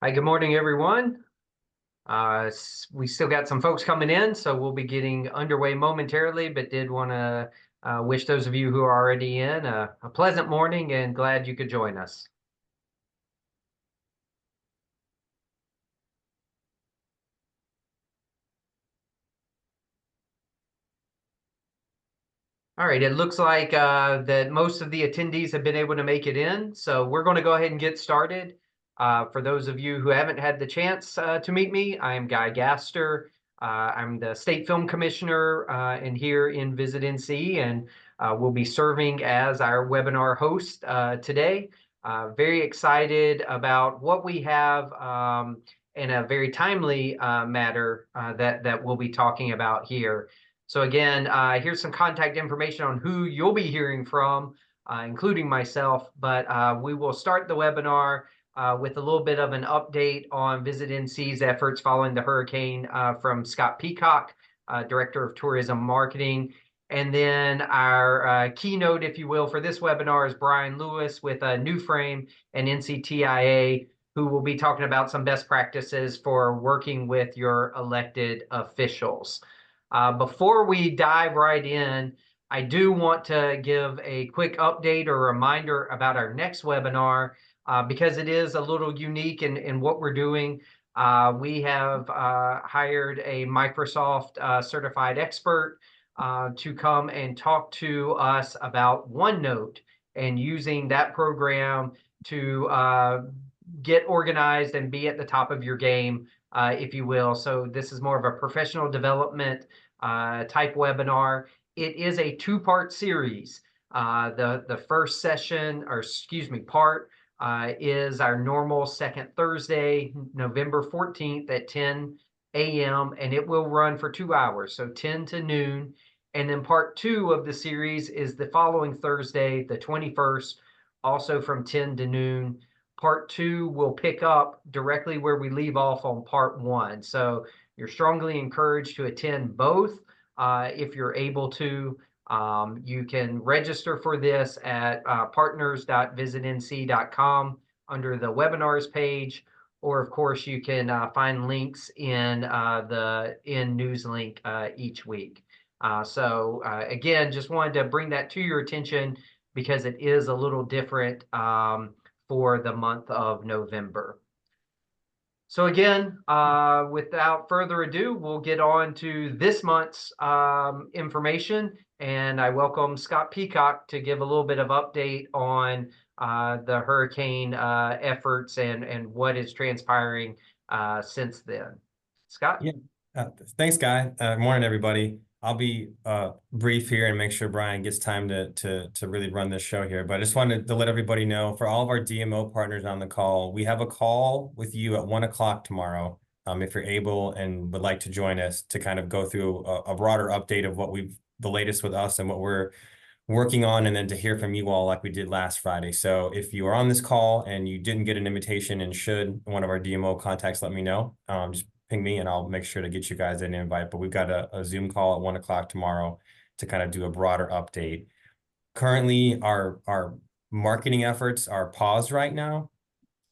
Hi, good morning, everyone. We still got some folks coming in, so we'll be getting underway momentarily, but did want to wish those of you who are already in a pleasant morning and glad you could join us. All right, it looks like that most of the attendees have been able to make it in, so we're going to go ahead and get started. For those of you who haven't had the chance to meet me, I am Guy Gaster. I'm the State Film Commissioner and here in Visit NC, and will be serving as our webinar host today. Very excited about what we have in a very timely matter that we'll be talking about here. So again, here's some contact information on who you'll be hearing from, including myself, but we will start the webinar with a little bit of an update on Visit NC's efforts following the hurricane from Scott Peacock, Director of Tourism Marketing. And then our keynote, if you will, for this webinar is Brian Lewis with New Frame and NCTIA, who will be talking about some best practices for working with your elected officials. Before we dive right in, I do want to give a quick update or reminder about our next webinar because it is a little unique in what we're doing. We have hired a Microsoft certified expert to come and talk to us about OneNote and using that program to get organized and be at the top of your game, if you will. So this is more of a professional development type webinar. It is a two-part series. The first session, or excuse me, part is our normal second Thursday, November 14th at 10 a.m. and it will run for 2 hours, so 10 to noon. And then part two of the series is the following Thursday, the 21st, also from 10 to noon. Part two will pick up directly where we leave off on part one. So you're strongly encouraged to attend both if you're able to. You can register for this at partners.visitnc.com under the webinars page, or of course you can find links in the news link each week. So again, just wanted to bring that to your attention because it is a little different for the month of November. So again, without further ado, we'll get on to this month's information. And I welcome Scott Peacock to give a little bit of update on the hurricane efforts and what is transpiring since then. Scott? Yeah, thanks, Guy. Morning, everybody. I'll be brief here and make sure Brian gets time to really run this show here. But I just wanted to let everybody know, for all of our DMO partners on the call, we have a call with you at 1 o'clock tomorrow. If you're able and would like to join us to kind of go through a broader update of what the latest with us and what we're working on, and then to hear from you all like we did last Friday. So if you are on this call and you didn't get an invitation and should, one of our DMO contacts let me know. Just ping me and I'll make sure to get you guys an invite. But we've got a Zoom call at 1 o'clock tomorrow to kind of do a broader update. Currently, our marketing efforts are paused right now.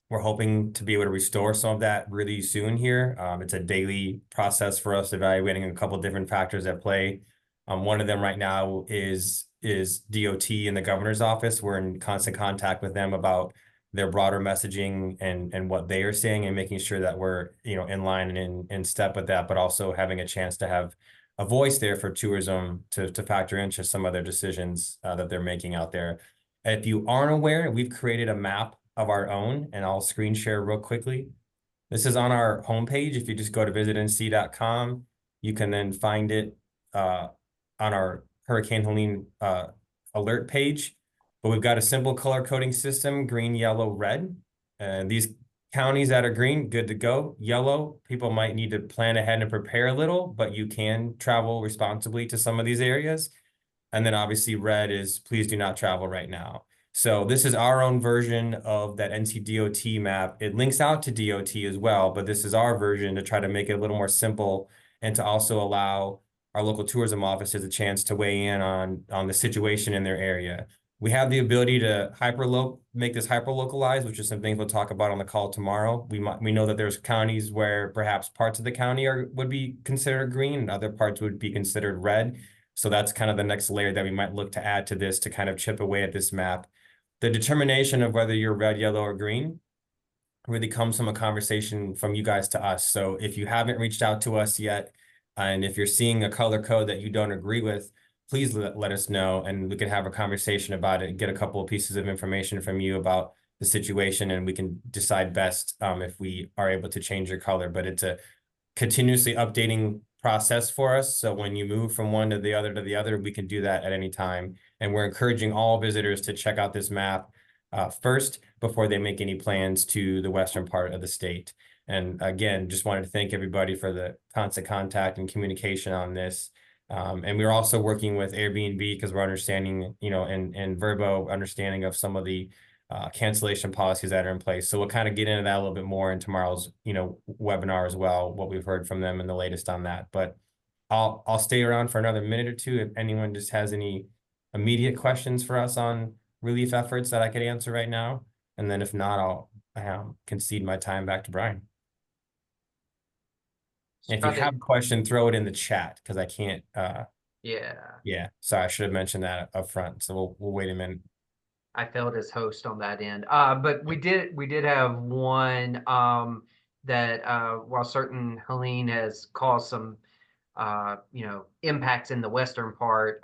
We're hoping to be able to restore some of that really soon here. It's a daily process for us, evaluating a couple of different factors at play. One of them right now is DOT in the governor's office. We're in constant contact with them about their broader messaging and what they are saying, and making sure that we're in line and in step with that, but also having a chance to have a voice there for tourism to factor into some of their decisions that they're making out there. If you aren't aware, we've created a map of our own, and I'll screen share real quickly. This is on our homepage. If you just go to visitnc.com, you can then find it on our Hurricane Helene alert page. But we've got a simple color coding system: green, yellow, red. And these counties that are green, good to go. Yellow, people might need to plan ahead and prepare a little, but you can travel responsibly to some of these areas. And then obviously red is please do not travel right now. So this is our own version of that NCDOT map. It links out to DOT as well, but this is our version to try to make it a little more simple and to also allow our local tourism offices a chance to weigh in on the situation in their area. We have the ability to make this hyper localized, which is some things we'll talk about on the call tomorrow. We know that there's counties where perhaps parts of the county would be considered green and other parts would be considered red. So that's kind of the next layer that we might look to add to this to kind of chip away at this map. The determination of whether you're red, yellow, or green really comes from a conversation from you guys to us. So if you haven't reached out to us yet, and if you're seeing a color code that you don't agree with, please let us know, and we can have a conversation about it, get a couple of pieces of information from you about the situation, and we can decide best if we are able to change your color. But it's a continuously updating process for us. So when you move from one to the other, we can do that at any time. And we're encouraging all visitors to check out this map first before they make any plans to the western part of the state. And again, just wanted to thank everybody for the constant contact and communication on this. And we're also working with Airbnb because we're understanding, and Verbo understanding of some of the cancellation policies that are in place. So we'll kind of get into that a little bit more in tomorrow's, webinar as well, what we've heard from them and the latest on that. But I'll stay around for another minute or two if anyone just has any immediate questions for us on relief efforts that I could answer right now. And then if not, I'll concede my time back to Brian. If you have a question, throw it in the chat because I can't. Yeah. Sorry, I should have mentioned that up front. So we'll wait a minute. I failed as host on that end. But we did have one that while certain Helene has caused some impacts in the western part,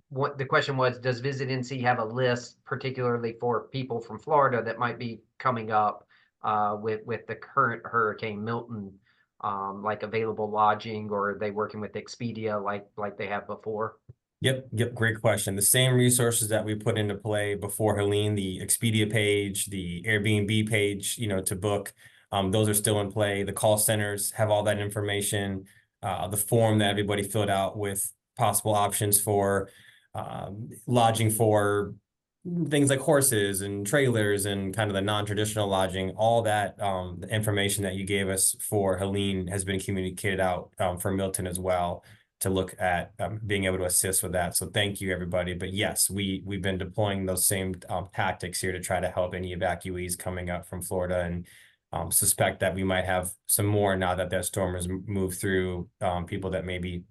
what the question was, does Visit NC have a list particularly for people from Florida that might be coming up with the current Hurricane Milton, like available lodging, or are they working with Expedia like they have before? Yep. Great question. The same resources that we put into play before Helene, the Expedia page, the Airbnb page, to book, those are still in play. The call centers have all that information, the form that everybody filled out with possible options for lodging for things like horses and trailers and kind of the non-traditional lodging, all that the information that you gave us for Helene has been communicated out for Milton as well, to look at being able to assist with that. So thank you, everybody. But yes, we've been deploying those same tactics here to try to help any evacuees coming up from Florida, and suspect that we might have some more now that that storm has moved through, people that maybe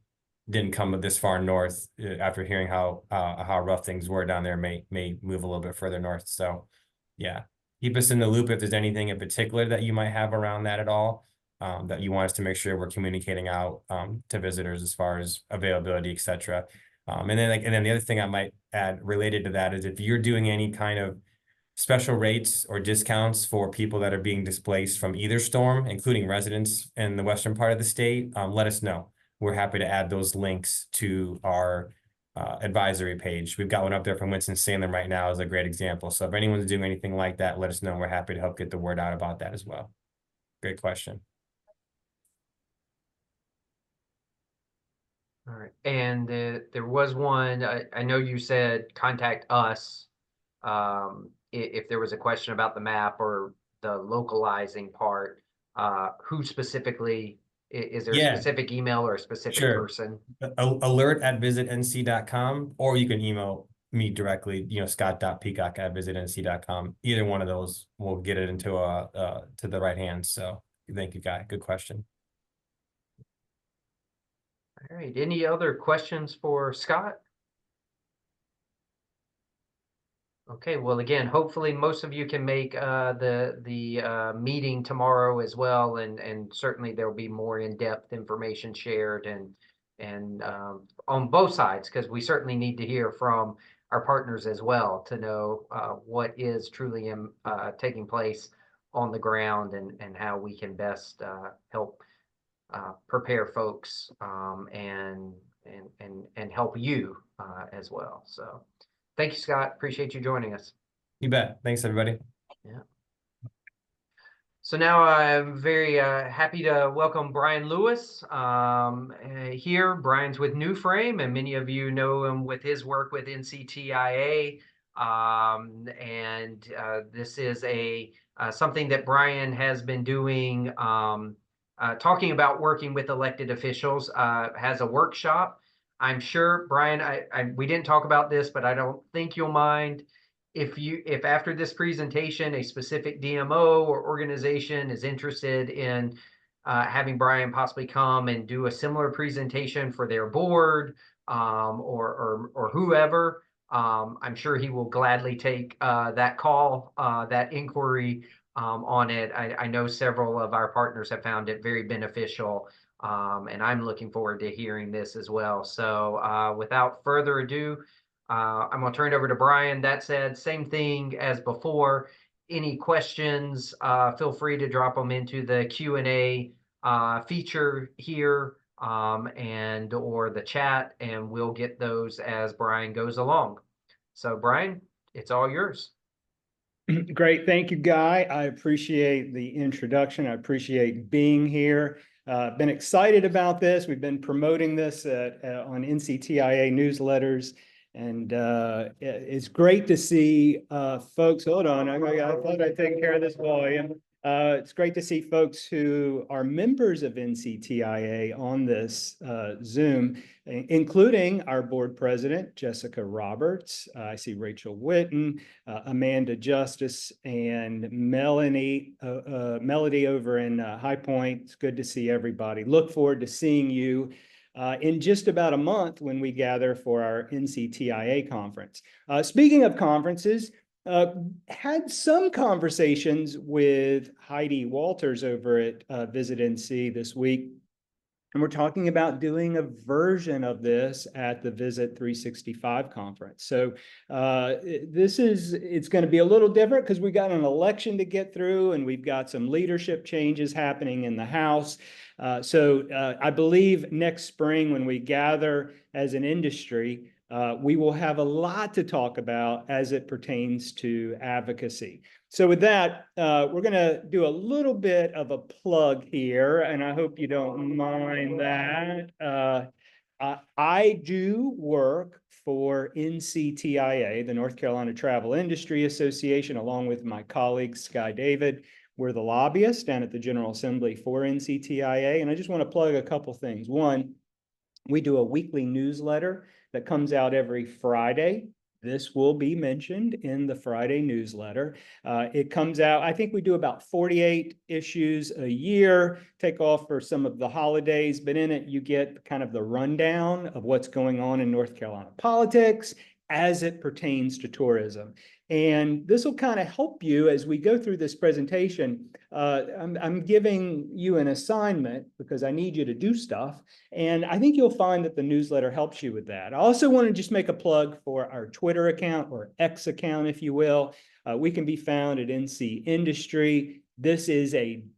didn't come this far north after hearing how rough things were down there may move a little bit further north. So yeah, keep us in the loop if there's anything in particular that you might have around that at all. That you want us to make sure we're communicating out to visitors as far as availability, et cetera. And then the other thing I might add related to that is if you're doing any kind of special rates or discounts for people that are being displaced from either storm, including residents in the western part of the state, let us know. We're happy to add those links to our advisory page. We've got one up there from Winston-Salem right now as a great example. So if anyone's doing anything like that, let us know. We're happy to help get the word out about that as well. Great question. All right, and there was one, I know you said contact us if there was a question about the map or the localizing part. Who specifically, is there a specific email or a specific person? Alert@visitnc.com, or you can email me directly, scott.peacock@visitnc.com. Either one of those will get it into to the right hands. So thank you, Guy. Good question. All right, any other questions for Scott? Okay, well, again, hopefully most of you can make the meeting tomorrow as well, and certainly there will be more in-depth information shared and on both sides, because we certainly need to hear from our partners as well to know what is truly taking place on the ground and how we can best help prepare folks and help you as well. So thank you, Scott. Appreciate you joining us. You bet. Thanks, everybody. Yeah. So now I'm very happy to welcome Brian Lewis here. Brian's with New Frame, and many of you know him with his work with NCTIA. And this is something that Brian has been doing, talking about working with elected officials, has a workshop I'm sure, Brian, we didn't talk about this, but I don't think you'll mind if after this presentation, a specific DMO or organization is interested in having Brian possibly come and do a similar presentation for their board, or whoever. I'm sure he will gladly take that call, that inquiry on it. I know several of our partners have found it very beneficial, and I'm looking forward to hearing this as well. So without further ado, I'm going to turn it over to Brian. That said, same thing as before. Any questions, feel free to drop them into the Q&A feature here, and or the chat, and we'll get those as Brian goes along. So Brian, it's all yours. Great. Thank you, Guy. I appreciate the introduction. I appreciate being here. Been excited about this. We've been promoting this on NCTIA newsletters, and it's great to see folks. Hold on, I thought I'd taken care of this volume. It's great to see folks who are members of NCTIA on this Zoom, including our board president, Jessica Roberts. I see Rachel Witten, Amanda Justice, and Melody over in High Point. It's good to see everybody. Look forward to seeing you in just about a month when we gather for our NCTIA conference. Speaking of conferences, had some conversations with Heidi Walters over at Visit NC this week. And we're talking about doing a version of this at the Visit 365 conference. So it's going to be a little different because we got an election to get through, and we've got some leadership changes happening in the House. So I believe next spring when we gather as an industry, we will have a lot to talk about as it pertains to advocacy. So with that, we're going to do a little bit of a plug here, and I hope you don't mind that. I do work for NCTIA, the North Carolina Travel Industry Association, along with my colleague, Sky David. We're the lobbyists down at the General Assembly for NCTIA, and I just want to plug a couple things. One, we do a weekly newsletter that comes out every Friday. This will be mentioned in the Friday newsletter. It comes out, I think we do about 48 issues a year, take off for some of the holidays, but in it you get kind of the rundown of what's going on in North Carolina politics as it pertains to tourism. And this will kind of help you as we go through this presentation. I'm giving you an assignment because I need you to do stuff. And I think you'll find that the newsletter helps you with that. I also want to just make a plug for our Twitter account, or X account, if you will. We can be found at NC Industry.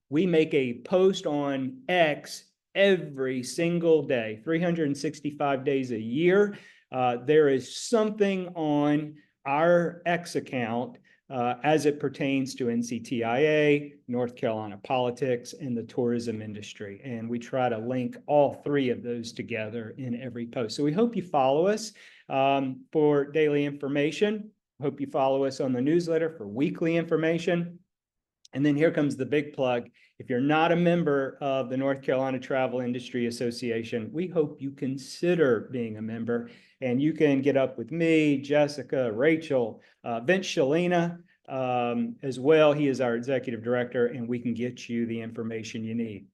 We make a post on X every single day, 365 days a year. There is something on our X account as it pertains to NCTIA, North Carolina politics, and the tourism industry. And we try to link all three of those together in every post. So we hope you follow us for daily information. Hope you follow us on the newsletter for weekly information. And then here comes the big plug. If you're not a member of the North Carolina Travel Industry Association, we hope you consider being a member. And you can get up with me, Jessica, Rachel, Vince Shalina as well. He is our executive director, and we can get you the information you need.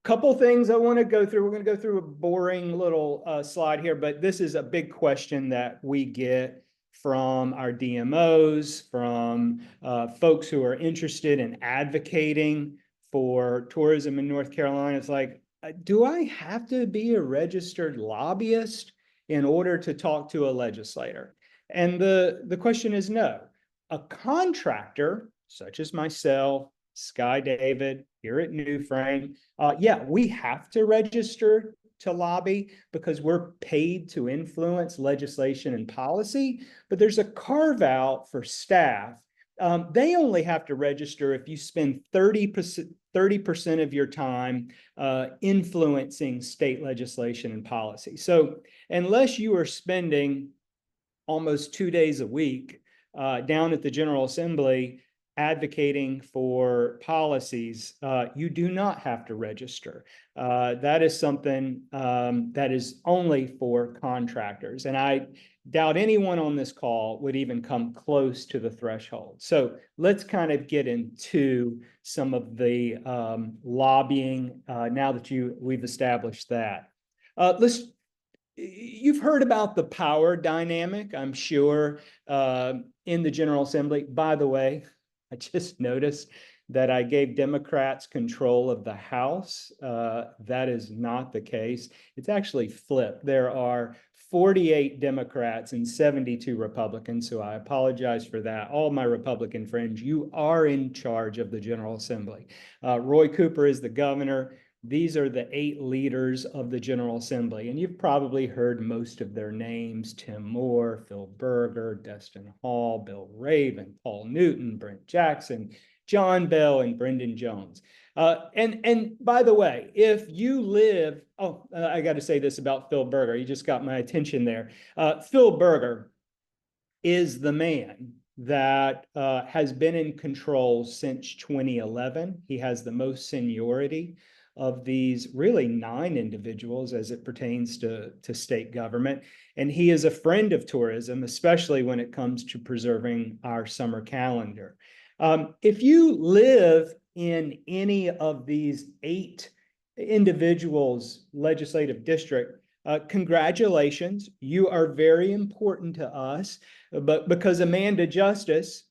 Couple things I want to go through. We're going to go through a boring little slide here, but this is a big question that we get from our DMOs, from folks who are interested in advocating for tourism in North Carolina. It's like, do I have to be a registered lobbyist in order to talk to a legislator? And the question is no. A contractor, such as myself, Sky David, here at New Frame, yeah, we have to register to lobby because we're paid to influence legislation and policy, but there's a carve out for staff. They only have to register if you spend 30% of your time influencing state legislation and policy. So unless you are spending almost 2 days a week down at the General Assembly advocating for policies, you do not have to register. That is something that is only for contractors. And I doubt anyone on this call would even come close to the threshold. So let's kind of get into some of the lobbying now that we've established that. You've heard about the power dynamic, I'm sure, in the General Assembly. By the way, I just noticed that I gave Democrats control of the House. That is not the case. It's actually flipped. There are 48 Democrats and 72 Republicans, so I apologize for that. All my Republican friends, you are in charge of the General Assembly. Roy Cooper is the governor. These are the 8 leaders of the General Assembly, and you've probably heard most of their names: Tim Moore, Phil Berger, Destin Hall, Bill Raven, Paul Newton, Brent Jackson, John Bell, and Brendan Jones. And by the way, if you live, I got to say this about Phil Berger. You just got my attention there. Phil Berger is the man that has been in control since 2011. He has the most seniority of these really 9 individuals as it pertains to state government. And he is a friend of tourism, especially when it comes to preserving our summer calendar. If you live in any of these 8 individuals' legislative district, congratulations, you are very important to us. But because Amanda Justice,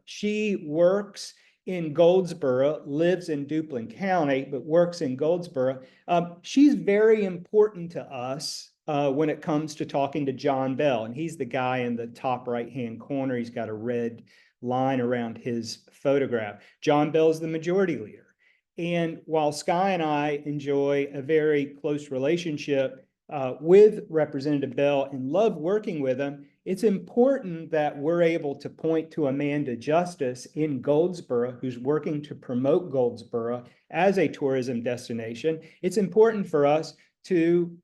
she works in Goldsboro, lives in Duplin County, but works in Goldsboro. She's very important to us when it comes to talking to John Bell. And he's the guy in the top right-hand corner. He's got a red line around his photograph. John Bell is the majority leader. And while Sky and I enjoy a very close relationship with Representative Bell and love working with him, it's important that we're able to point to Amanda Justice in Goldsboro, who's working to promote Goldsboro as a tourism destination. It's important for us to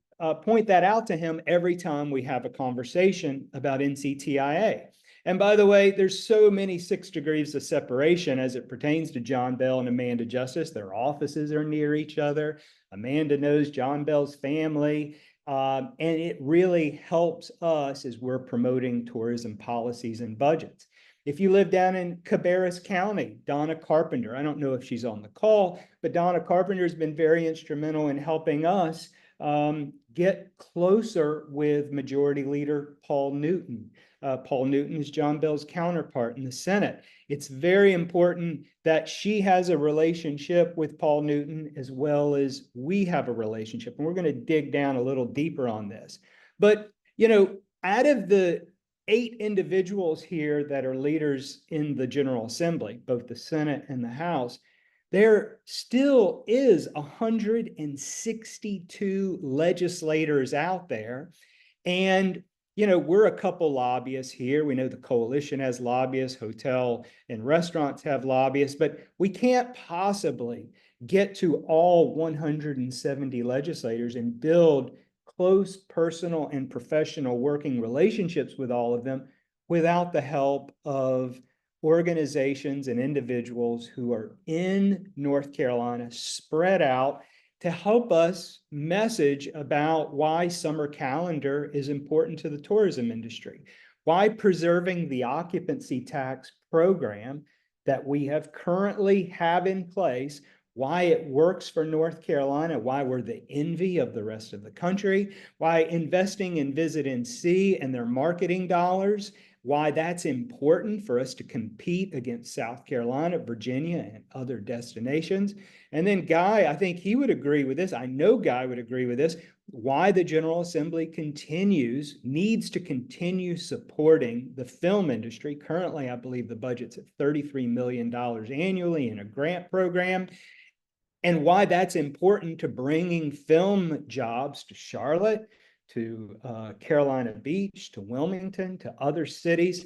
point that out to him every time we have a conversation about NCTIA. And by the way, there's so many 6 degrees of separation as it pertains to John Bell and Amanda Justice. Their offices are near each other. Amanda knows John Bell's family. And it really helps us as we're promoting tourism policies and budgets. If you live down in Cabarrus County, Donna Carpenter, I don't know if she's on the call, but Donna Carpenter has been very instrumental in helping us get closer with Majority Leader Paul Newton. Paul Newton is John Bell's counterpart in the Senate. It's very important that she has a relationship with Paul Newton as well as we have a relationship. And we're going to dig down a little deeper on this. But, you know, out of the 8 individuals here that are leaders in the General Assembly, both the Senate and the House, there still is 162 legislators out there. And you know, we're a couple lobbyists here. We know the coalition has lobbyists, hotel and restaurants have lobbyists, but we can't possibly get to all 170 legislators and build close personal and professional working relationships with all of them without the help of organizations and individuals who are in North Carolina, spread out, to help us message about why summer calendar is important to the tourism industry, why preserving the occupancy tax program that we currently have in place, why it works for North Carolina, why we're the envy of the rest of the country, why investing in Visit NC and their marketing dollars, why that's important for us to compete against South Carolina, Virginia, and other destinations. And then Guy, I think he would agree with this. I know Guy would agree with this. Why the General Assembly needs to continue supporting the film industry. Currently, I believe the budget's at $33 million annually in a grant program. And why that's important to bringing film jobs to Charlotte, to Carolina Beach, to Wilmington, to other cities,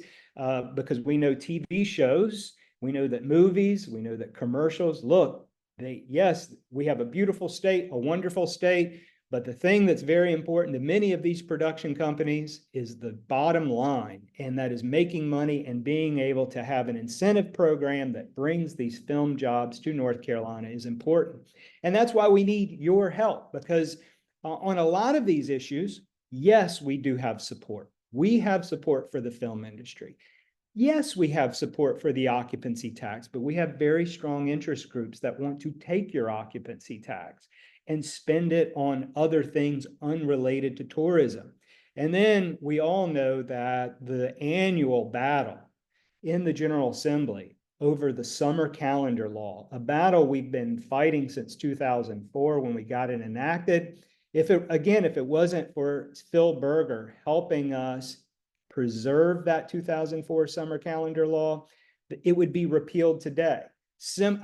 because we know TV shows, we know that movies, we know that commercials, look, yes, we have a beautiful state, a wonderful state. But the thing that's very important to many of these production companies is the bottom line, and that is making money and being able to have an incentive program that brings these film jobs to North Carolina is important. And that's why we need your help, because on a lot of these issues, yes, we do have support. We have support for the film industry. Yes, we have support for the occupancy tax, but we have very strong interest groups that want to take your occupancy tax and spend it on other things unrelated to tourism. And then we all know that the annual battle in the General Assembly over the summer calendar law, a battle we've been fighting since 2004 when we got it enacted. If it wasn't for Phil Berger helping us preserve that 2004 summer calendar law, it would be repealed today.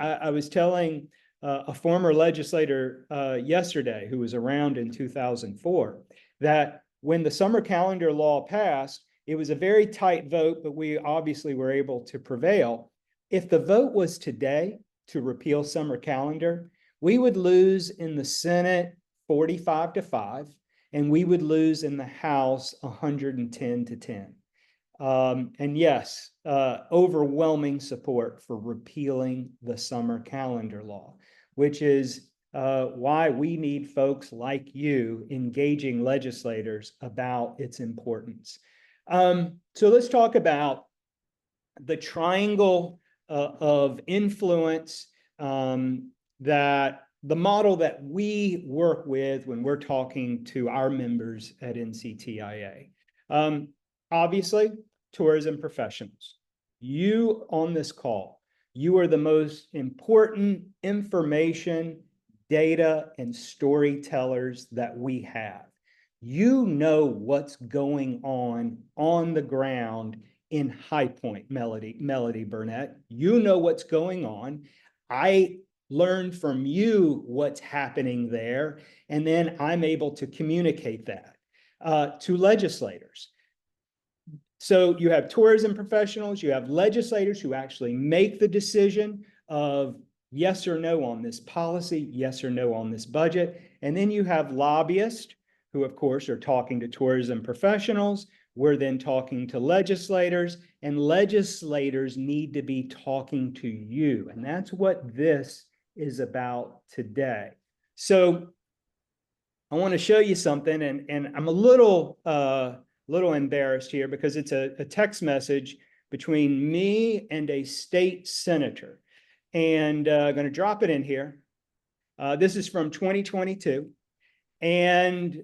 I was telling a former legislator yesterday who was around in 2004 that when the summer calendar law passed, it was a very tight vote, but we obviously were able to prevail. If the vote was today to repeal summer calendar, we would lose in the Senate 45-5, and we would lose in the House 110-10. And yes, overwhelming support for repealing the summer calendar law, which is why we need folks like you engaging legislators about its importance. So let's talk about the triangle of influence, that the model that we work with when we're talking to our members at NCTIA. Obviously, tourism professionals. You on this call, you are the most important information, data, and storytellers that we have. You know what's going on the ground in High Point, Melody Burnett. You know what's going on. I learned from you what's happening there, and then I'm able to communicate that to legislators. So you have tourism professionals, you have legislators who actually make the decision of yes or no on this policy, yes or no on this budget. And then you have lobbyists who, of course, are talking to tourism professionals. We're then talking to legislators, and legislators need to be talking to you. And that's what this is about today. So I want to show you something, and I'm a little embarrassed here because it's a text message between me and a state senator. And I'm going to drop it in here. This is from 2022. And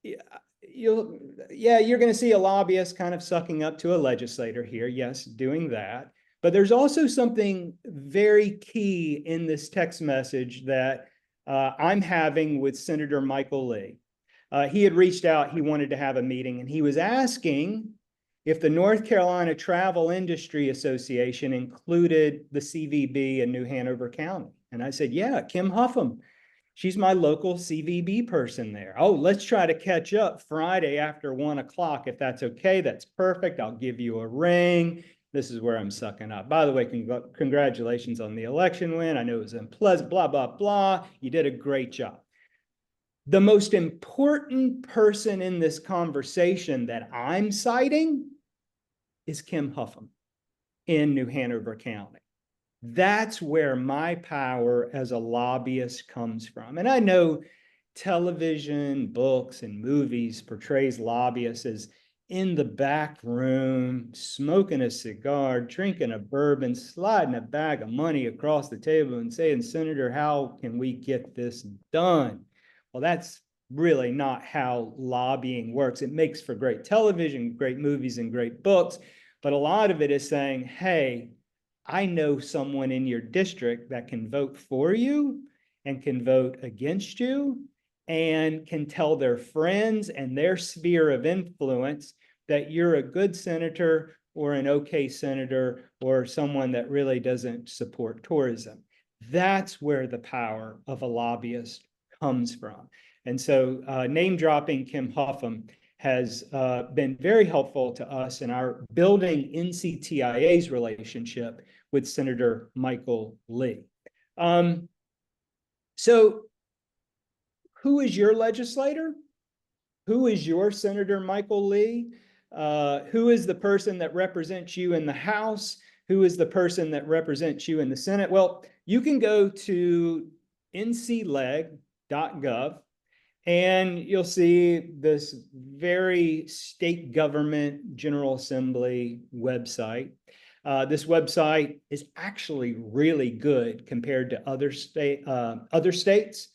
you're going to see a lobbyist kind of sucking up to a legislator here. Yes, doing that. But there's also something very key in this text message that I'm having with Senator Michael Lee. He had reached out, he wanted to have a meeting, and he was asking if the North Carolina Travel Industry Association included the CVB in New Hanover County. And I said, yeah, Kim Huffam. She's my local CVB person there. Oh, let's try to catch up Friday after 1 o'clock. If that's okay, that's perfect. I'll give you a ring. This is where I'm sucking up. By the way, congratulations on the election win. I know it was unpleasant, blah, blah, blah. You did a great job. The most important person in this conversation that I'm citing is Kim Huffam in New Hanover County. That's where my power as a lobbyist comes from. And I know television, books, and movies portrays lobbyists as in the back room, smoking a cigar, drinking a bourbon, sliding a bag of money across the table and saying, Senator, how can we get this done? Well, that's really not how lobbying works. It makes for great television, great movies, and great books. But a lot of it is saying, hey, I know someone in your district that can vote for you and can vote against you and can tell their friends and their sphere of influence that you're a good senator or an okay senator or someone that really doesn't support tourism. That's where the power of a lobbyist comes from. And so name dropping Kim Huffam has been very helpful to us in our building NCTIA's relationship with Senator Michael Lee. So who is your legislator? Who is your Senator Michael Lee? Who is the person that represents you in the House? Who is the person that represents you in the Senate? Well, you can go to ncleg.gov and you'll see this very state government General Assembly website. This website is actually really good compared to other states.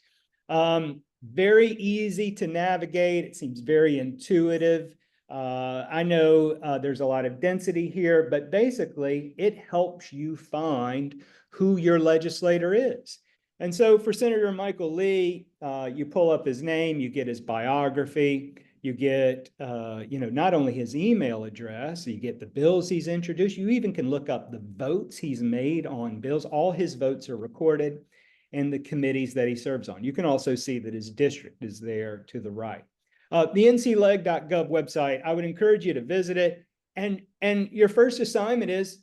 Very easy to navigate. It seems very intuitive. I know there's a lot of density here, but basically it helps you find who your legislator is. And so for Senator Michael Lee, you pull up his name, you get his biography, you get, not only his email address, you get the bills he's introduced, you even can look up the votes he's made on bills. All his votes are recorded and the committees that he serves on. You can also see that his district is there to the right. The ncleg.gov website, I would encourage you to visit it. And your first assignment is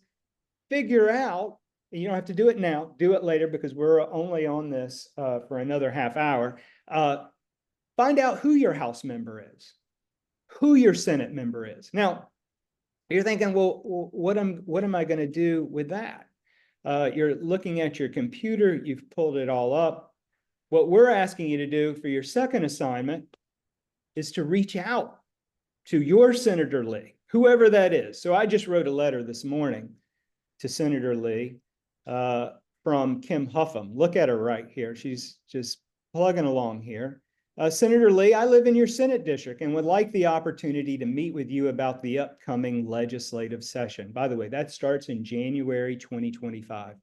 figure out, you don't have to do it now, do it later because we're only on this for another half hour. Find out who your House member is, who your Senate member is. Now, you're thinking, well, what am I going to do with that? You're looking at your computer, you've pulled it all up. What we're asking you to do for your second assignment is to reach out to your Senator Lee, whoever that is. So I just wrote a letter this morning to Senator Lee from Kim Huffam. Look at her right here. She's just plugging along here. Senator Lee, I live in your Senate district and would like the opportunity to meet with you about the upcoming legislative session. By the way, that starts in January 2025.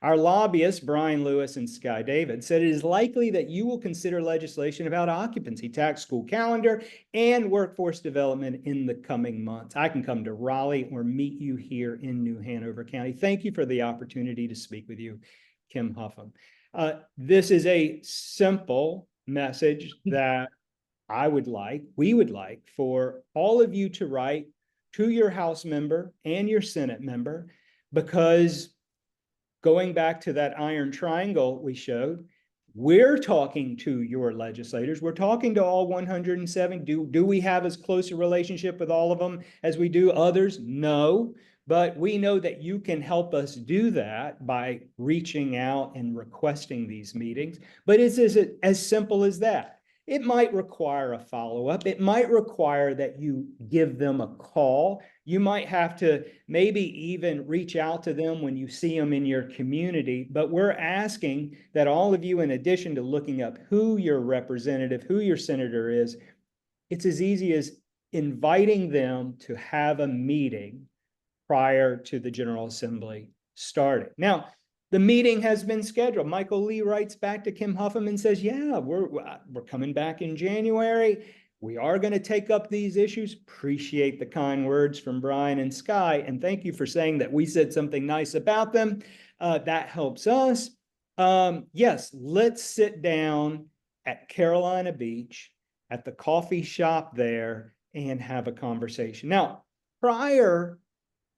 Our lobbyists, Brian Lewis and Sky David, said it is likely that you will consider legislation about occupancy tax, school calendar, and workforce development in the coming months. I can come to Raleigh or meet you here in New Hanover County. Thank you for the opportunity to speak with you, Kim Huffam. This is a simple message that we would like for all of you to write to your House member and your Senate member, because going back to that iron triangle we showed, we're talking to your legislators. We're talking to all 107. Do we have as close a relationship with all of them as we do others? No, but we know that you can help us do that by reaching out and requesting these meetings. But it's as simple as that. It might require a follow-up. It might require that you give them a call. You might have to maybe even reach out to them when you see them in your community. But we're asking that all of you, in addition to looking up who your representative, who your senator is, it's as easy as inviting them to have a meeting prior to the General Assembly starting. Now, the meeting has been scheduled. Michael Lee writes back to Kim Huffam and says, yeah, we're coming back in January. We are going to take up these issues. Appreciate the kind words from Brian and Sky. And thank you for saying that we said something nice about them. That helps us. Yes, let's sit down at Carolina Beach at the coffee shop there and have a conversation. Now, prior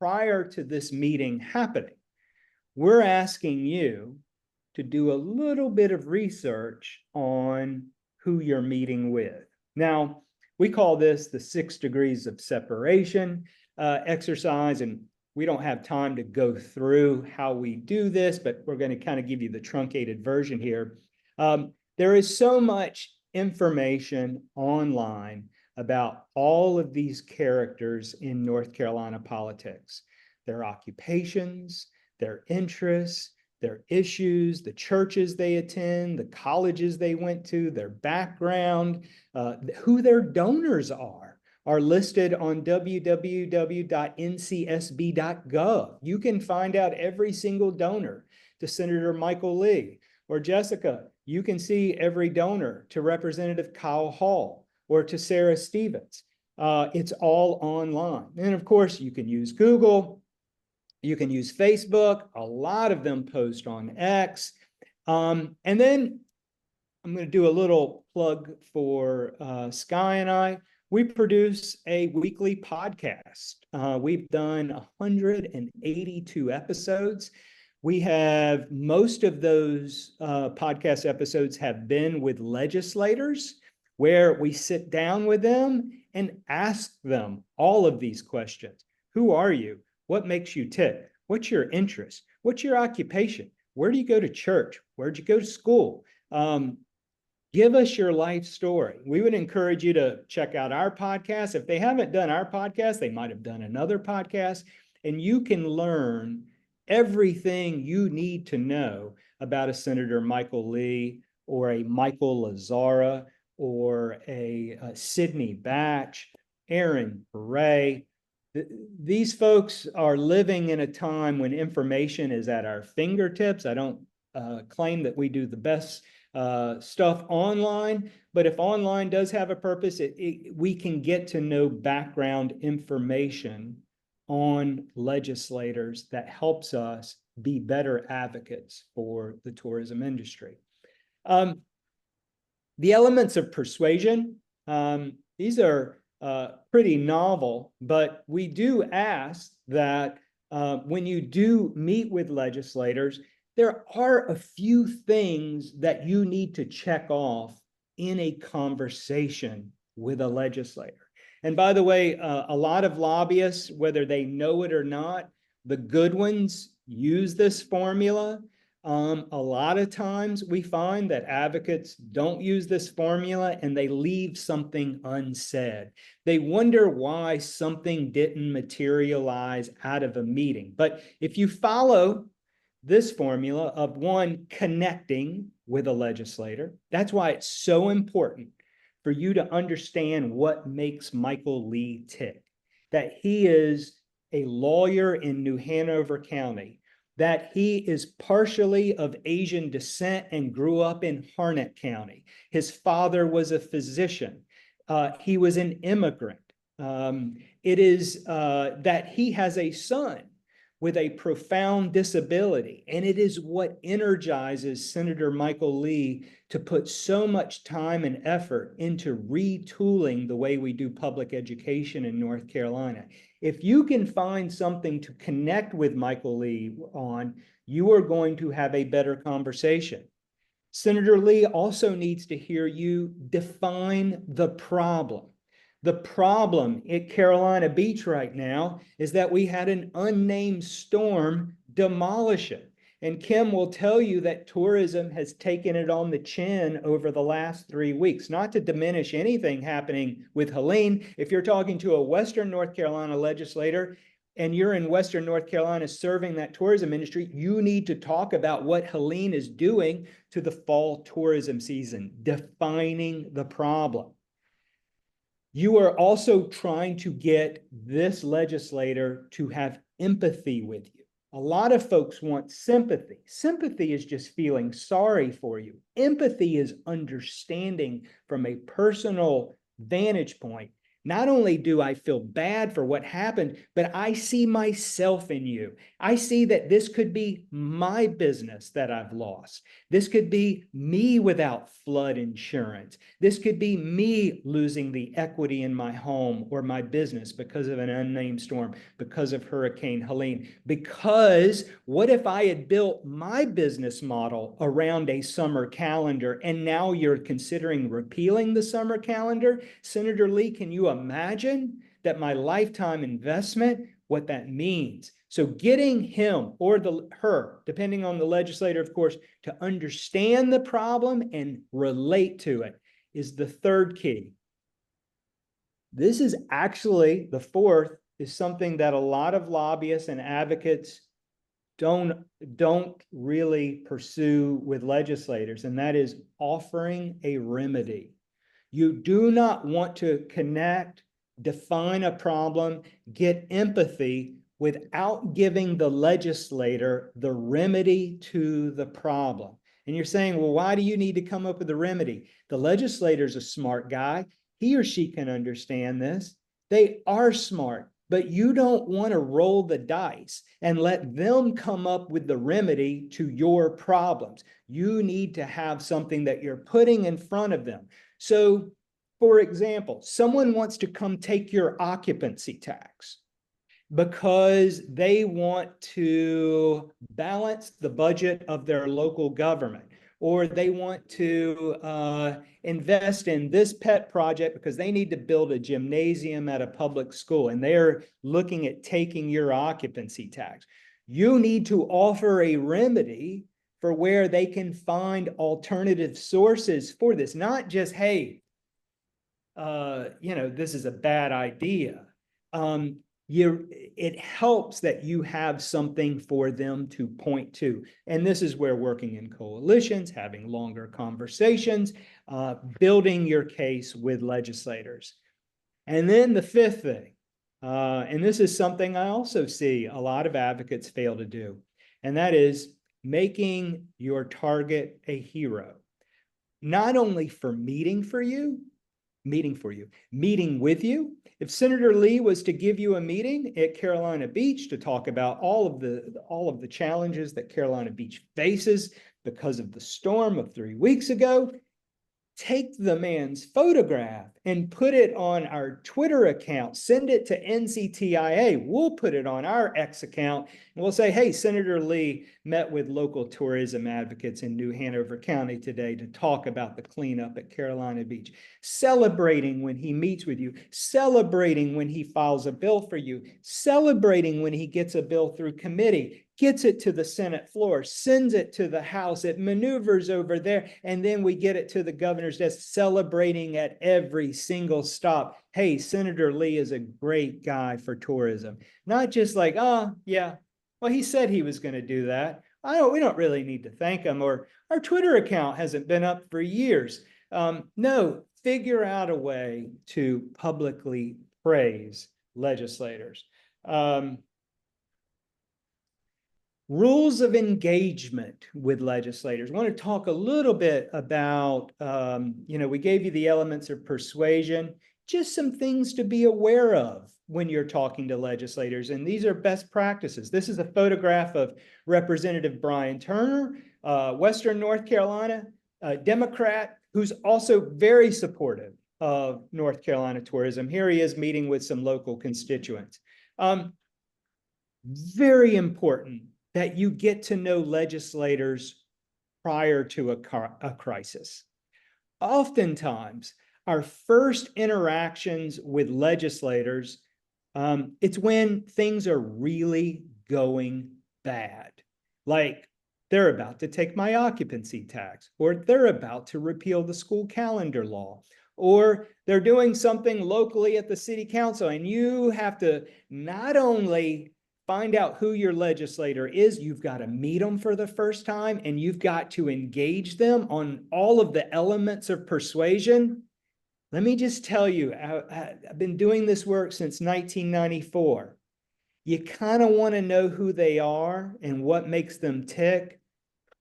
to this meeting happening, we're asking you to do a little bit of research on who you're meeting with. Now, we call this the 6 degrees of separation exercise, and we don't have time to go through how we do this, but we're going to kind of give you the truncated version here. There is so much information online about all of these characters in North Carolina politics, their occupations, their interests, their issues, the churches they attend, the colleges they went to, their background, who their donors are listed on www.ncsb.gov. You can find out every single donor to Senator Michael Lee. Or Jessica, you can see every donor to Representative Kyle Hall or to Sarah Stevens. It's all online. And of course, you can use Google. You can use Facebook. A lot of them post on X. And then I'm going to do a little plug for Sky and I. We produce a weekly podcast. We've done 182 episodes. We have most of those podcast episodes have been with legislators, where we sit down with them and ask them all of these questions. Who are you? What makes you tick? What's your interest? What's your occupation? Where do you go to church? Where'd you go to school? Give us your life story. We would encourage you to check out our podcast. If they haven't done our podcast, they might have done another podcast, and you can learn everything you need to know about a Senator Michael Lee or a Michael Lazzara or a Sidney Batch, Aaron Ray. These folks are living in a time when information is at our fingertips. I don't claim that we do the best stuff online, but if online does have a purpose, we can get to know background information on legislators that helps us be better advocates for the tourism industry. The elements of persuasion, these are pretty novel, but we do ask that when you do meet with legislators, there are a few things that you need to check off in a conversation with a legislator. And by the way, a lot of lobbyists, whether they know it or not, the good ones use this formula. A lot of times we find that advocates don't use this formula and they leave something unsaid. They wonder why something didn't materialize out of a meeting. But if you follow this formula of one, connecting with a legislator, that's why it's so important for you to understand what makes Michael Lee tick, that he is a lawyer in New Hanover County, that he is partially of Asian descent and grew up in Harnett County. His father was a physician. He was an immigrant. It is that he has a son with a profound disability. And it is what energizes Senator Michael Lee to put so much time and effort into retooling the way we do public education in North Carolina. If you can find something to connect with Michael Lee on, you are going to have a better conversation. Senator Lee also needs to hear you define the problem. The problem at Carolina Beach right now is that we had an unnamed storm demolish it. And Kim will tell you that tourism has taken it on the chin over the last 3 weeks. Not to diminish anything happening with Helene. If you're talking to a Western North Carolina legislator and you're in Western North Carolina serving that tourism industry, you need to talk about what Helene is doing to the fall tourism season, defining the problem. You are also trying to get this legislator to have empathy with you. A lot of folks want sympathy. Sympathy is just feeling sorry for you. Empathy is understanding from a personal vantage point. Not only do I feel bad for what happened, but I see myself in you. I see that this could be my business that I've lost. This could be me without flood insurance. This could be me losing the equity in my home or my business because of an unnamed storm, because of Hurricane Helene. Because what if I had built my business model around a summer calendar and now you're considering repealing the summer calendar? Senator Lee, can you imagine that my lifetime investment, what that means? So getting him or her, depending on the legislator, of course, to understand the problem and relate to it is the third key. This is actually, the fourth is something that a lot of lobbyists and advocates don't really pursue with legislators, and that is offering a remedy. You do not want to connect, define a problem, get empathy without giving the legislator the remedy to the problem. And you're saying, well, why do you need to come up with a remedy? The legislator's a smart guy. He or she can understand this. They are smart, but you don't want to roll the dice and let them come up with the remedy to your problems. You need to have something that you're putting in front of them. So, for example, someone wants to come take your occupancy tax. because they want to balance the budget of their local government, or they want to invest in this pet project because they need to build a gymnasium at a public school, and they're looking at taking your occupancy tax. You need to offer a remedy for where they can find alternative sources for this, not just, hey, this is a bad idea. It helps that you have something for them to point to. And this is where working in coalitions, having longer conversations, building your case with legislators. And then the fifth thing, and this is something I also see a lot of advocates fail to do, and that is making your target a hero. Not only for meeting with you. If Senator Lee was to give you a meeting at Carolina Beach to talk about all of the challenges that Carolina Beach faces because of the storm of 3 weeks ago, take the man's photograph and put it on our Twitter account, send it to NCTIA. We'll put it on our X account, and we'll say, hey, Senator Lee met with local tourism advocates in New Hanover County today to talk about the cleanup at Carolina Beach. Celebrating when he meets with you, celebrating when he files a bill for you, celebrating when he gets a bill through committee, gets it to the Senate floor, sends it to the House, it maneuvers over there, and then we get it to the governor's desk, celebrating at every single stop. Hey, Senator Lee is a great guy for tourism. Not just like, oh, yeah, well, he said he was going to do that. We don't really need to thank him, or our Twitter account hasn't been up for years. No, figure out a way to publicly praise legislators. Rules of engagement with legislators. I want to talk a little bit about, we gave you the elements of persuasion, just some things to be aware of when you're talking to legislators. And these are best practices. This is a photograph of Representative Brian Turner, Western North Carolina, a Democrat who's also very supportive of North Carolina tourism. Here he is meeting with some local constituents. Very important that you get to know legislators prior to a crisis. Oftentimes, our first interactions with legislators, it's when things are really going bad. Like, they're about to take my occupancy tax, or they're about to repeal the school calendar law, or they're doing something locally at the city council, and you have to not only find out who your legislator is, you've got to meet them for the first time, and you've got to engage them on all of the elements of persuasion. Let me just tell you, I've been doing this work since 1994. You kind of want to know who they are and what makes them tick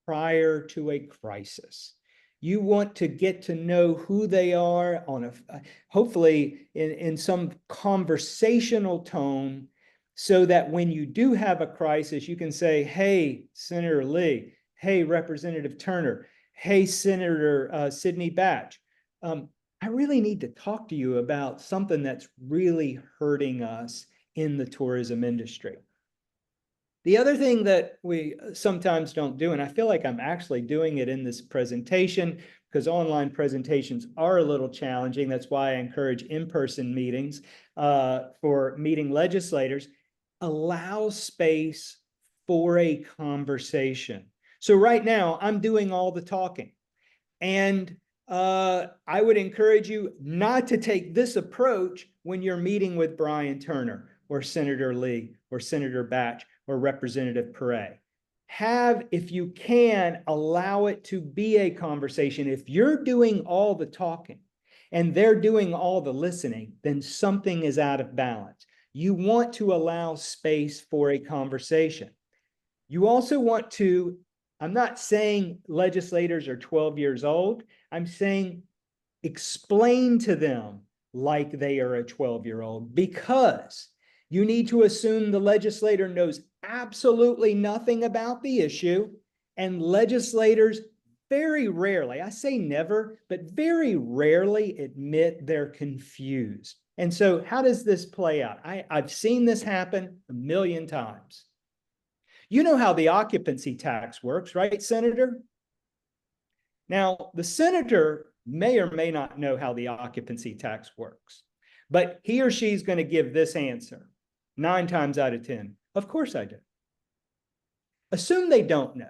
prior to a crisis. You want to get to know who they are on hopefully in some conversational tone, so that when you do have a crisis, you can say, hey, Senator Lee, hey, Representative Turner, hey, Senator Sidney Batch, I really need to talk to you about something that's really hurting us in the tourism industry. The other thing that we sometimes don't do, and I feel like I'm actually doing it in this presentation, because online presentations are a little challenging. That's why I encourage in-person meetings for meeting legislators. Allow space for a conversation. So right now, I'm doing all the talking. And I would encourage you not to take this approach when you're meeting with Brian Turner or Senator Lee or Senator Batch or Representative Perret. Have, if you can, allow it to be a conversation. If you're doing all the talking and they're doing all the listening, then something is out of balance. You want to allow space for a conversation. You also want to, I'm not saying legislators are 12 years old. I'm saying explain to them like they are a 12-year-old, because you need to assume the legislator knows absolutely nothing about the issue, and legislators very rarely, I say never, but very rarely admit they're confused. And so how does this play out? I've seen this happen a million times. You know how the occupancy tax works, right, Senator? Now, the senator may or may not know how the occupancy tax works, but he or she's going to give this answer 9 times out of 10. Of course I do. Assume they don't know.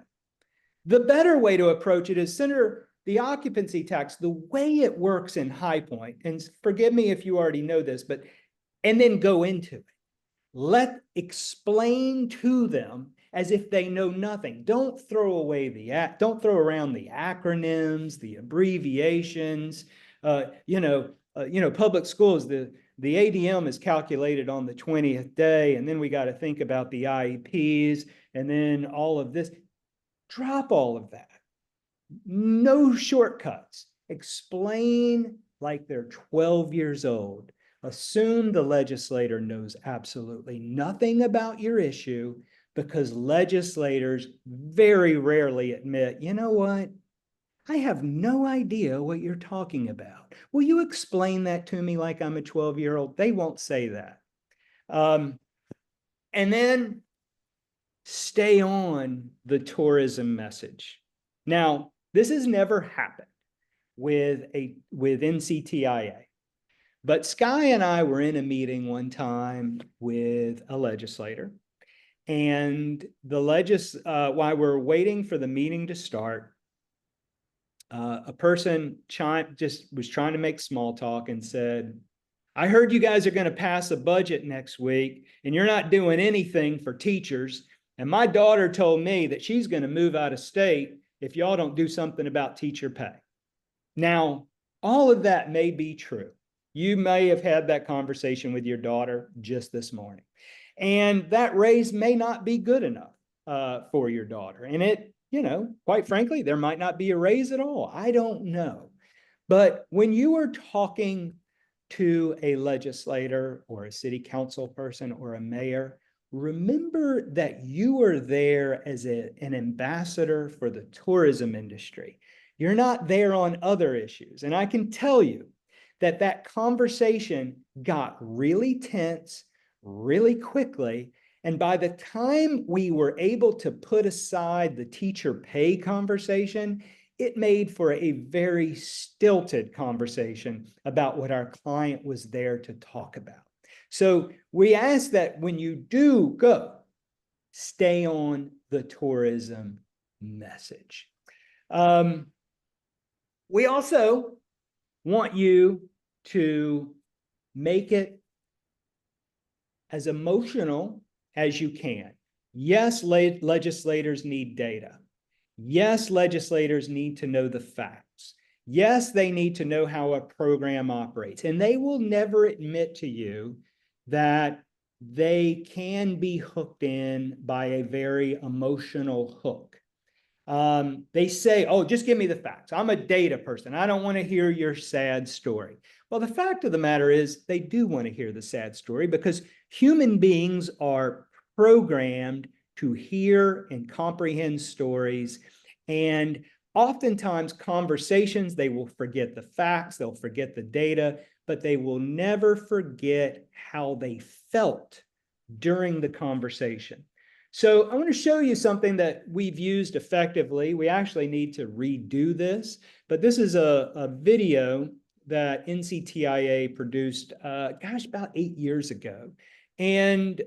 The better way to approach it is, Senator, the occupancy tax, the way it works in High Point, and forgive me if you already know this, but, and then go into it. Explain to them as if they know nothing. Don't throw around the acronyms, the abbreviations. Public schools, the ADM is calculated on the 20th day, and then we got to think about the IEPs, and then all of this. Drop all of that. No shortcuts. Explain like they're 12 years old. Assume the legislator knows absolutely nothing about your issue, because legislators very rarely admit, you know what? I have no idea what you're talking about. Will you explain that to me like I'm a 12-year-old? They won't say that. And then stay on the tourism message. Now, this has never happened with NCTIA. But Sky and I were in a meeting one time with a legislator, and while we're waiting for the meeting to start, a person just was trying to make small talk and said, I heard you guys are going to pass a budget next week, and you're not doing anything for teachers. And my daughter told me that she's going to move out of state if y'all don't do something about teacher pay. Now, all of that may be true. You may have had that conversation with your daughter just this morning. And that raise may not be good enough for your daughter. And quite frankly, there might not be a raise at all. I don't know. But when you are talking to a legislator or a city council person or a mayor, remember that you are there as an ambassador for the tourism industry. You're not there on other issues. And I can tell you that conversation got really tense really quickly. And by the time we were able to put aside the teacher pay conversation, it made for a very stilted conversation about what our client was there to talk about. So we ask that when you do go, stay on the tourism message. We also want you to make it as emotional as you can. Yes, legislators need data. Yes, legislators need to know the facts. Yes, they need to know how a program operates. And they will never admit to you that they can be hooked in by a very emotional hook. They say, oh, just give me the facts. I'm a data person. I don't want to hear your sad story. Well, the fact of the matter is they do want to hear the sad story, because human beings are programmed to hear and comprehend stories. And oftentimes conversations, they will forget the facts, they'll forget the data, but they will never forget how they felt during the conversation. So I want to show you something that we've used effectively. We actually need to redo this, but this is a video that NCTIA produced, about 8 years ago. And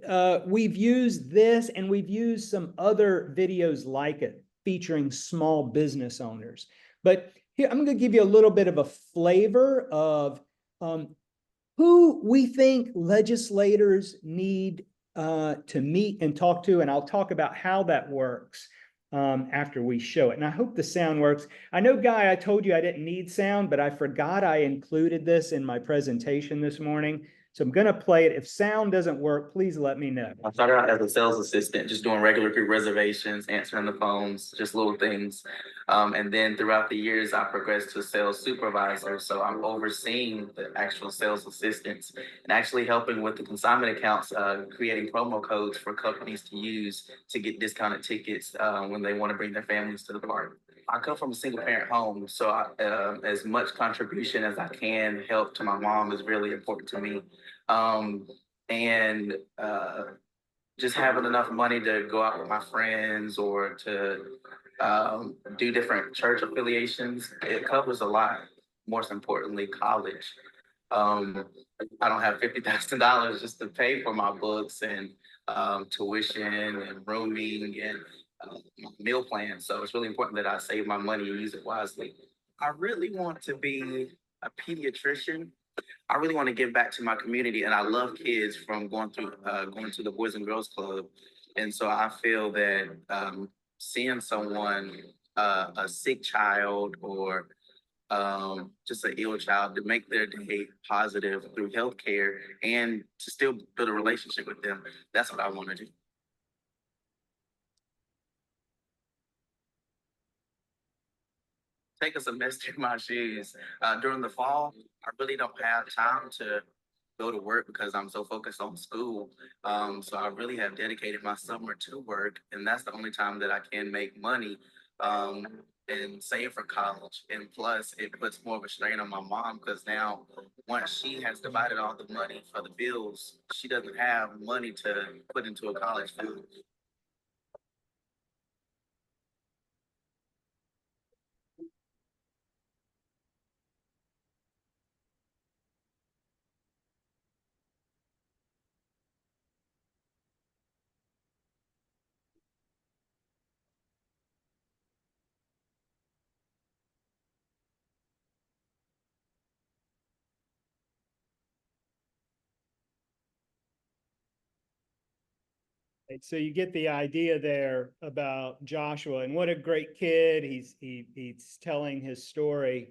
we've used this, and we've used some other videos like it featuring small business owners. But here, I'm going to give you a little bit of a flavor of who we think legislators need to meet and talk to, and I'll talk about how that works after we show it. And I hope the sound works. I know, Guy, I told you I didn't need sound, but I forgot I included this in my presentation this morning. So I'm going to play it. If sound doesn't work, please let me know. I started out as a sales assistant, just doing regular group reservations, answering the phones, just little things. And then throughout the years, I progressed to a sales supervisor. So I'm overseeing the actual sales assistants and actually helping with the consignment accounts, creating promo codes for companies to use to get discounted tickets when they want to bring their families to the park. I come from a single parent home, so as much contribution as I can help to my mom is really important to me. And just having enough money to go out with my friends or to do different church affiliations, it covers a lot. Most importantly, college. I don't have $50,000 just to pay for my books and tuition and rooming and meal plans. So it's really important that I save my money and use it wisely. I really want to be a pediatrician. I really want to give back to my community, and I love kids from going to the Boys and Girls Club, and so I feel that seeing someone, a sick child or just an ill child, to make their day positive through healthcare and to still build a relationship with them, that's what I want to do. Take a semester in my shoes. During the fall, I really don't have time to go to work because I'm so focused on school. So I really have dedicated my summer to work, and that's the only time that I can make money and save for college. And plus, it puts more of a strain on my mom because now, once she has divided all the money for the bills, she doesn't have money to put into a college fund. So you get the idea there about Joshua, and what a great kid. He's telling his story.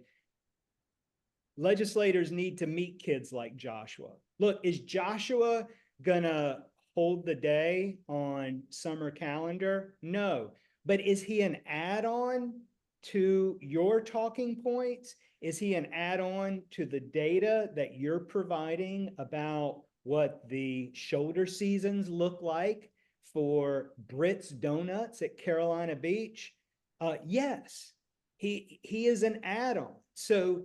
Legislators need to meet kids like Joshua. Look, is Joshua gonna hold the day on summer calendar? No. But is he an add-on to your talking points? Is he an add-on to the data that you're providing about what the shoulder seasons look like for Britt's Donuts at Carolina Beach? Yes, he is an add-on. So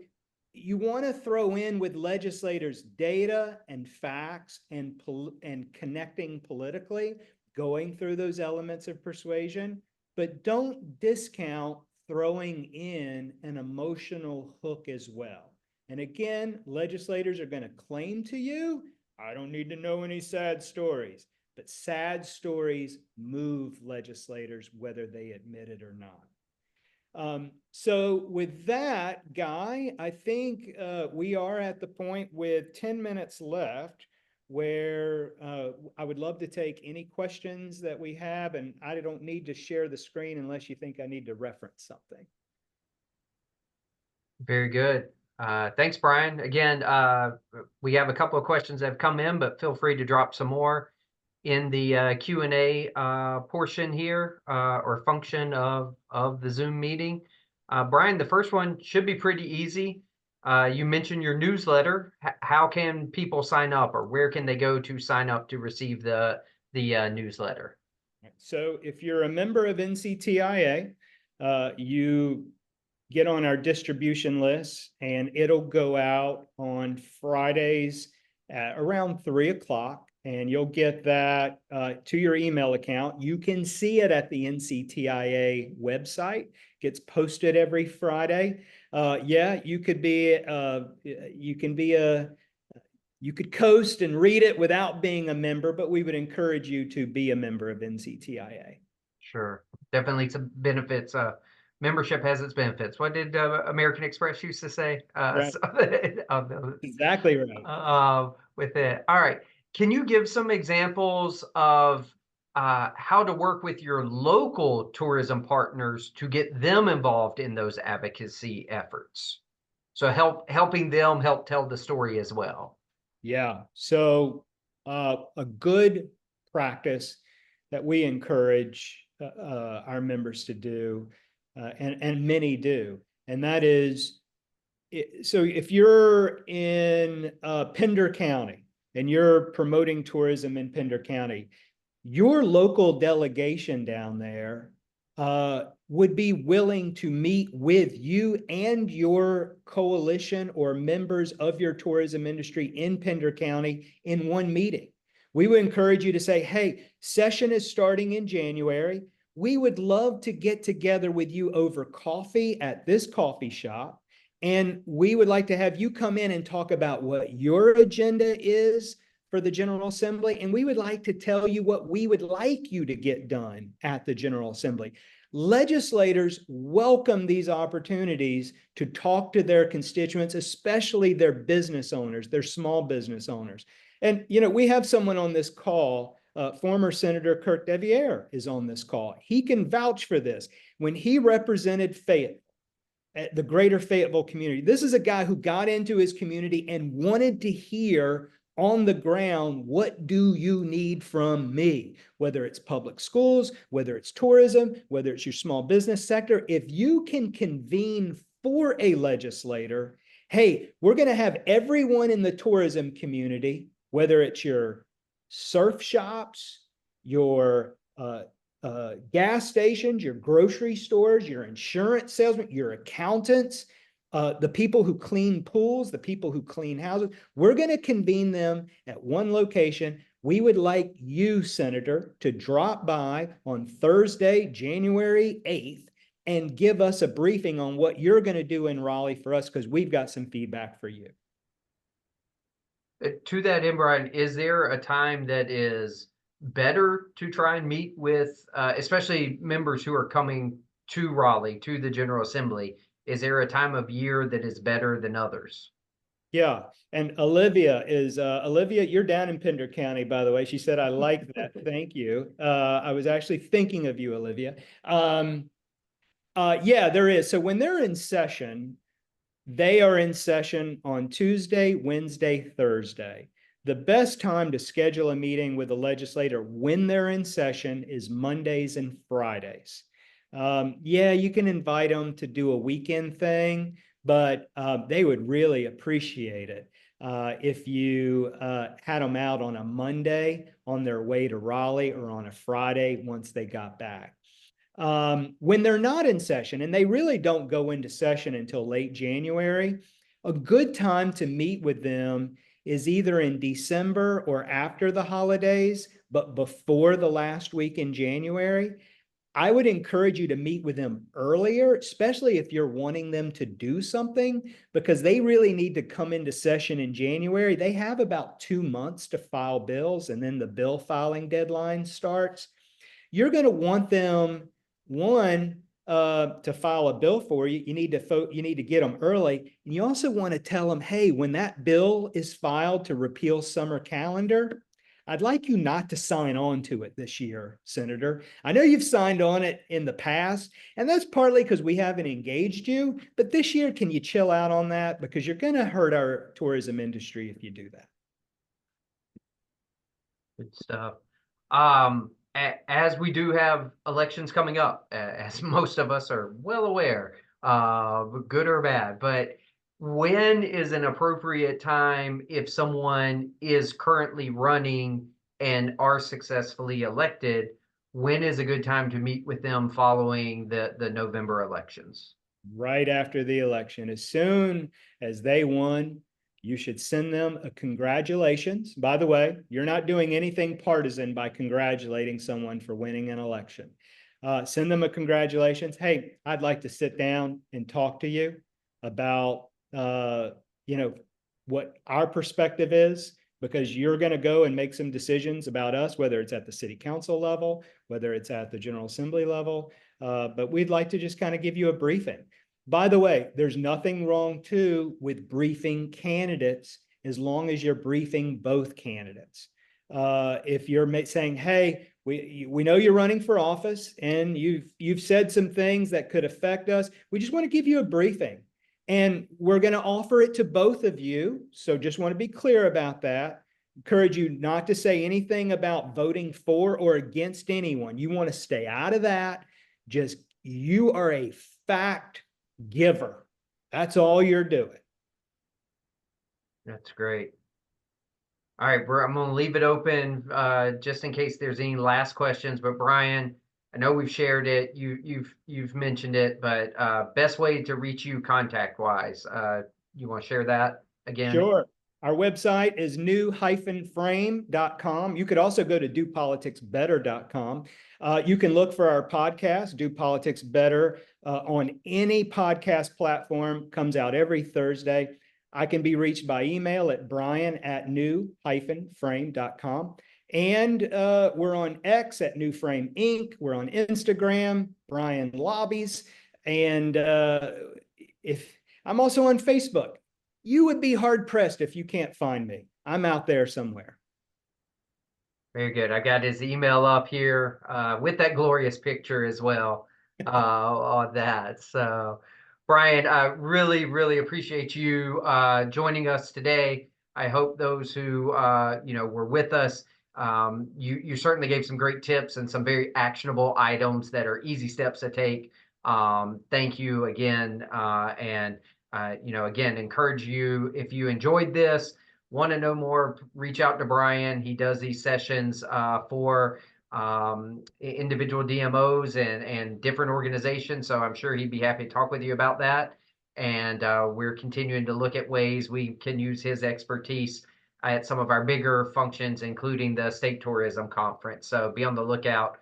you want to throw in with legislators data and facts and connecting politically, going through those elements of persuasion, but don't discount throwing in an emotional hook as well. And again, legislators are going to claim to you, I don't need to know any sad stories, but sad stories move legislators whether they admit it or not. So with that, Guy, I think we are at the point with 10 minutes left where I would love to take any questions that we have, and I don't need to share the screen unless you think I need to reference something. Very good. Thanks, Brian. Again, we have a couple of questions that have come in, but feel free to drop some more in the Q&A portion here or function of the Zoom meeting. Brian, the first one should be pretty easy. You mentioned your newsletter. How can people sign up, or where can they go to sign up to receive the newsletter? So if you're a member of NCTIA, you get on our distribution list, and it'll go out on Fridays at around 3 o'clock. And you'll get that to your email account. You can see it at the NCTIA website. It gets posted every Friday. Yeah, you could coast and read it without being a member, but we would encourage you to be a member of NCTIA. Sure, definitely some benefits. Membership has its benefits. What did American Express used to say? Right. Exactly right. With it. All right. Can you give some examples of how to work with your local tourism partners to get them involved in those advocacy efforts? So helping them help tell the story as well. Yeah. So a good practice that we encourage our members to do, and many do, and that is, so if you're in Pender County and you're promoting tourism in Pender County, your local delegation down there would be willing to meet with you and your coalition or members of your tourism industry in Pender County in one meeting. We would encourage you to say, hey, session is starting in January. We would love to get together with you over coffee at this coffee shop. And we would like to have you come in and talk about what your agenda is for the General Assembly. And we would like to tell you what we would like you to get done at the General Assembly. Legislators welcome these opportunities to talk to their constituents, especially their business owners, their small business owners. And, you know, we have someone on this call, former Senator Kirk Deviere is on this call. He can vouch for this. When he represented Fayetteville, the greater Fayetteville community, this is a guy who got into his community and wanted to hear on the ground, what do you need from me? Whether it's public schools, whether it's tourism, whether it's your small business sector, if you can convene for a legislator, hey, we're going to have everyone in the tourism community, whether it's your surf shops, your gas stations, your grocery stores, your insurance salesmen, your accountants, the people who clean pools, the people who clean houses, we're going to convene them at one location. We would like you, Senator, to drop by on Thursday, January 8th, and give us a briefing on what you're going to do in Raleigh for us, because we've got some feedback for you. To that end, Brian, is there a time that is better to try and meet with, especially members who are coming to Raleigh, to the General Assembly? Is there a time of year that is better than others? Yeah. And Olivia, you're down in Pender County, by the way. She said, I like that. Thank you. I was actually thinking of you, Olivia. Yeah, there is. So when they're in session, they are in session on Tuesday, Wednesday, Thursday. The best time to schedule a meeting with a legislator when they're in session is Mondays and Fridays. Yeah, you can invite them to do a weekend thing, but they would really appreciate it if you had them out on a Monday on their way to Raleigh, or on a Friday once they got back. When they're not in session, and they really don't go into session until late January, a good time to meet with them is either in December or after the holidays, but before the last week in January. I would encourage you to meet with them earlier, especially if you're wanting them to do something, because they really need to come into session in January. They have about 2 months to file bills, and then the bill filing deadline starts. You're going to want them, one, to file a bill for you. You need to get them early. And you also want to tell them, hey, when that bill is filed to repeal summer calendar, I'd like you not to sign on to it this year, Senator. I know you've signed on it in the past, and that's partly because we haven't engaged you. But this year, can you chill out on that? Because you're going to hurt our tourism industry if you do that. Good stuff. As we do have elections coming up, as most of us are well aware, good or bad, but when is an appropriate time if someone is currently running and are successfully elected? When is a good time to meet with them following the November elections? Right after the election. As soon as they won, you should send them a congratulations. By the way, you're not doing anything partisan by congratulating someone for winning an election. Send them a congratulations. Hey, I'd like to sit down and talk to you about, what our perspective is, because you're going to go and make some decisions about us, whether it's at the city council level, whether it's at the General Assembly level. But we'd like to just kind of give you a briefing. By the way, there's nothing wrong too with briefing candidates, as long as you're briefing both candidates. If you're saying, hey, we know you're running for office and you've said some things that could affect us, we just want to give you a briefing. And we're going to offer it to both of you. So just want to be clear about that. Encourage you not to say anything about voting for or against anyone. You want to stay out of that. Just, you are a fact giver. That's all you're doing. That's great. All right, I'm going to leave it open just in case there's any last questions. But Brian, I know we've shared it. You've mentioned it, but best way to reach you contact wise. You want to share that again? Sure. Our website is new-frame.com. You could also go to dopoliticsbetter.com. You can look for our podcast, Do Politics Better, on any podcast platform. Comes out every Thursday. I can be reached by email at brian@new-frame.com. And we're on X at New Frame Inc. We're on Instagram, Brian Lobbies. And if I'm also on Facebook. You would be hard pressed if you can't find me. I'm out there somewhere. Very good. I got his email up here with that glorious picture as well on that. So, Brian, I really, really appreciate you joining us today. I hope those who were with us, you certainly gave some great tips and some very actionable items that are easy steps to take. Thank you again, and again, encourage you if you enjoyed this. Want to know more, reach out to Brian. He does these sessions for individual DMOs and different organizations. So I'm sure he'd be happy to talk with you about that. And we're continuing to look at ways we can use his expertise at some of our bigger functions, including the State Tourism Conference. So be on the lookout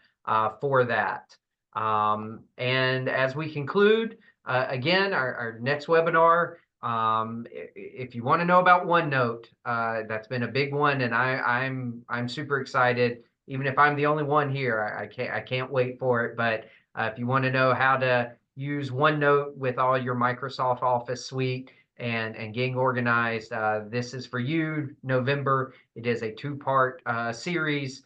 for that. And as we conclude, again, our next webinar, if you want to know about OneNote, that's been a big one, and I'm super excited. Even if I'm the only one here, I can't wait for it. But if you want to know how to use OneNote with all your Microsoft Office suite and getting organized, this is for you. November. It is a two-part series.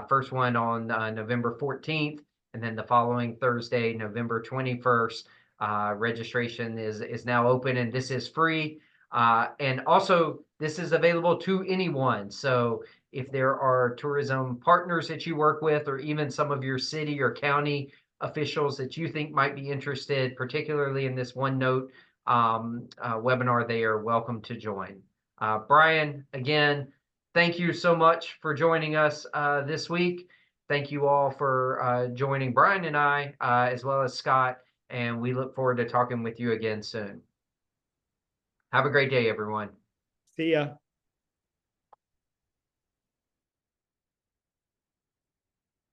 First one on November 14th, and then the following Thursday, November 21st. Registration is now open, and this is free. And also, this is available to anyone. So if there are tourism partners that you work with, or even some of your city or county officials that you think might be interested, particularly in this OneNote webinar, they are welcome to join. Brian, again, thank you so much for joining us this week. Thank you all for joining Brian and I, as well as Scott. And we look forward to talking with you again soon. Have a great day, everyone. See ya.